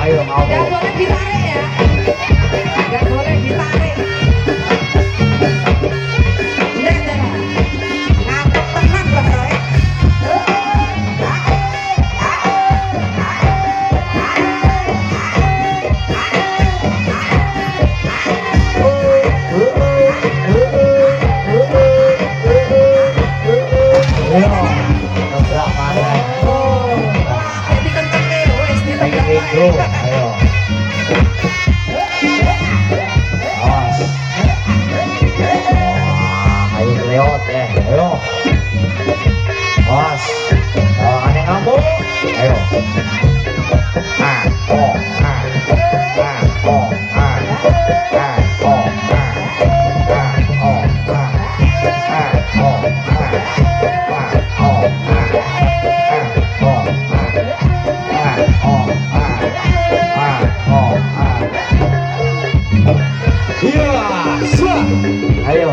ayo kamu. Gak boleh ditarik ya. Gak boleh ditarik. Lihat ya. Ngapet tenang Mbak Roy. Ayo, ayo. Awas. Wah, ayo lewat ya. Ayo. Awas. Tawakannya kamu. Ayo. Oh, oh, ayo.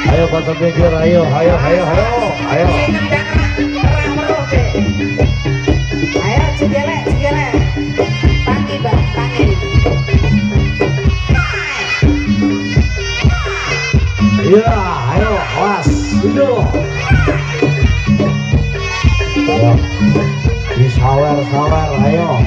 Ayo potong pinggir, ayo. Ayo cegelek. Tangi Bang, tangi. Iya, ayo, awas, duduk. Ayo, disawer, ayo.